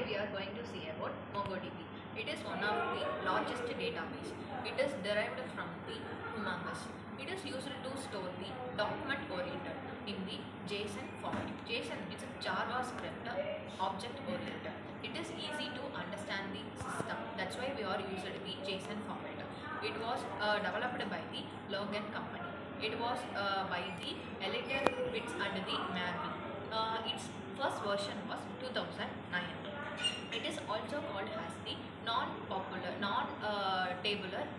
Today we are going to see about MongoDB. It is one of the largest database. It is derived from the humongous. It is used to store the document oriented in the JSON format. JSON is a JavaScript object oriented. It is easy to understand the system. That's why we are using the JSON format. It was developed by the Logan company. It was by the Elite Bits and the Marvel. Its first version was 2009. It is also called as the non-tabular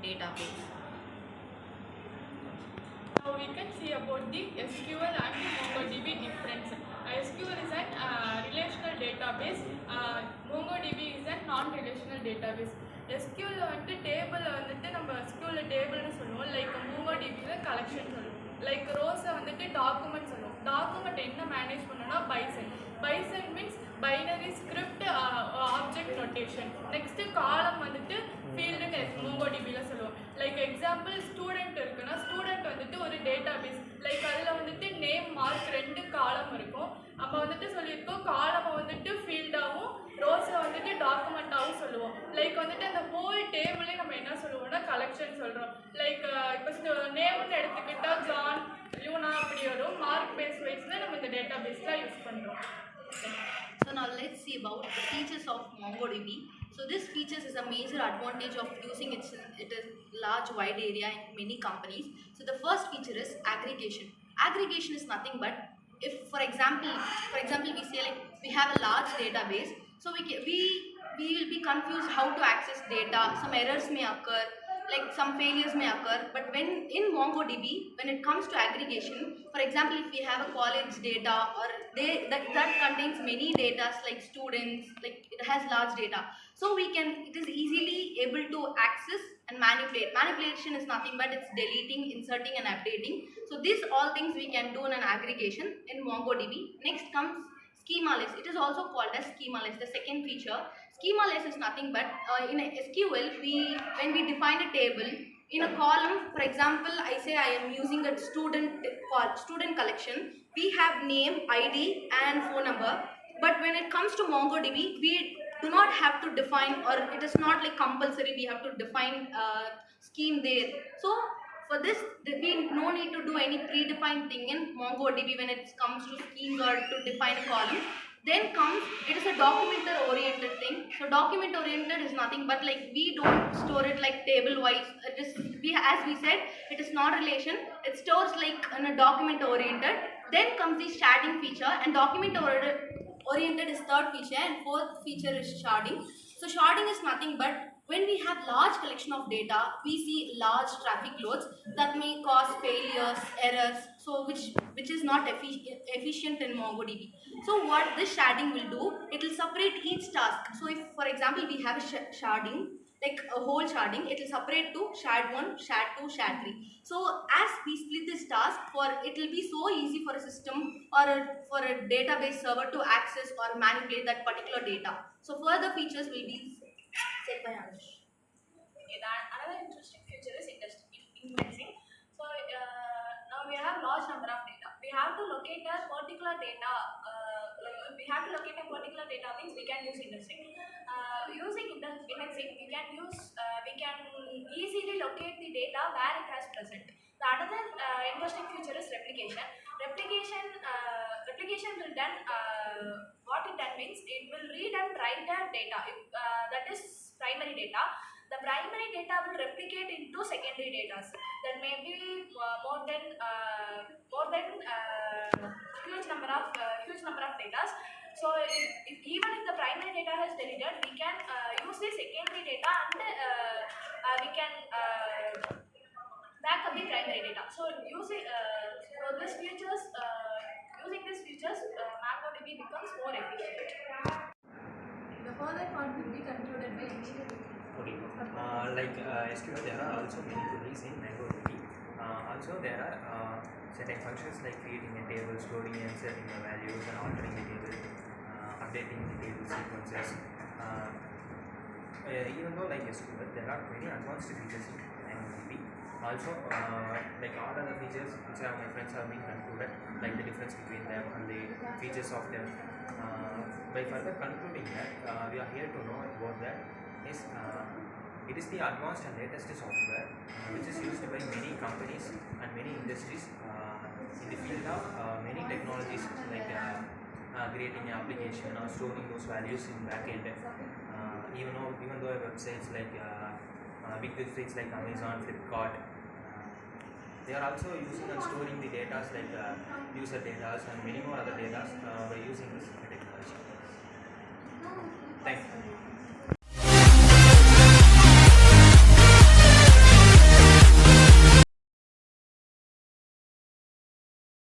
database. Now we can see about the SQL and MongoDB difference. SQL is a relational database. MongoDB is a non-relational database. SQL வந்து table வந்துட்டு நம்ம SQL டேபிள்னு சொல்லுவோம். Like MongoDBயில் collection சொல்லுவோம். Like ரோஸை வந்துட்டு document சொல்லுவோம். Document என்ன manage பண்ணணும்னா bison. Bison means binary script object notation. Next காலம் வந்துட்டு ஃபீல்டுன்னு MongoDBயில் சொல்லுவோம். லைக் எக்ஸாம்பிள் ஸ்டூடெண்ட் இருக்குன்னா ஸ்டூடெண்ட் வந்துட்டு ஒரு டேட்டாபேஸ். லைக் அதில் வந்துட்டு நேம் மார்க் 2 காலம் இருக்கும். நம்ம வந்துட்டு சொல்லியிருக்கோம் காலமை வந்துட்டு ஃபீல்டாகவும் ரோஸை வந்துட்டு டாக்குமெண்ட்டாகவும் சொல்லுவோம். லைக் வந்துட்டு அந்த ஹோல் டேபிளே நம்ம என்ன சொல்லுவோம்னா கலெக்ஷன் சொல்கிறோம். லைக் இப்போ நேம்னு எடுத்துக்கிட்டால் ஜான் யூனா அப்படி வரும். மார்க் பேஸ் வைஸில் நம்ம இந்த டேட்டா பேஸில் யூஸ் பண்ணுறோம். So now let's see about the features of MongoDB. So this features is a major advantage of using it is large wide area in many companies. So the first feature is aggregation. Aggregation is nothing but if for example we say like we have a large database, so we will be confused how to access data. Some errors may occur, like some failures may occur, but when in MongoDB, when it comes to aggregation, for example if we have a college data or that contains many data like students, like it has large data, so it is easily able to access and manipulation is nothing but it's deleting, inserting and updating. So these all things we can do in an aggregation in MongoDB. Next comes schema list. It is also called as schema list, the second feature. Schema list is nothing but in SQL when we define a table in a column, for example I say I am using a student collection, we have name, ID and phone number. But when it comes to MongoDB, we do not have to define, or it is not like compulsory we have to define scheme there. So for this we no need to do any predefined thing in MongoDB when it comes to schemes or to define a column. Then comes, it is a document oriented thing. So document oriented is nothing but like we don't store it like table wise. It is as we said, it is not relation. It stores like in a document oriented. Then comes the sharding feature, and document oriented is third feature, and fourth feature is sharding. So sharding is nothing but when we have large collection of data, we see large traffic loads that may cause failures, errors, so which is not efficient in MongoDB. So what this sharding will do, it will separate each task. So if for example we have a sharding, like a whole sharding, it will separate to shard 1, shard 2, shard 3. So as we split this task, it will be so easy for a system or for a database server to access or manipulate that particular data. So further features will be said by Anush. Another interesting feature is indexing. So now we have large number of data. We have to locate a particular data. We have to locate a particular data means we can use indexing. Using indexing, we can easily locate the data where it has present. The another interesting feature is replication. Replication will done. What it done means it will read and write the data. That is primary data. The primary data will replicate into secondary data. There may be more than huge number of data. So even if the primary data has deleted, we can use the secondary data and we can back up the primary data. So using these features, MongoDB becomes more efficient. The further part will be concluded by Okay. SQL, there are also many queries in MongoDB. Also, there are certain functions like creating a table, storing and inserting the values, and altering the table, updating the table sequences. Even though like SQL, there are many advanced features in MongoDB. Also, like all other features which my friends have been concluded, like the difference between them and the features of them. By further concluding that, we are here to know about that is it is the advanced and latest software which is used by many companies and many industries in the field of many technologies like creating an application or storing those values in backend. Even though websites like big websites like Amazon, Flipkart, they are also using and storing the data like user data and many more other data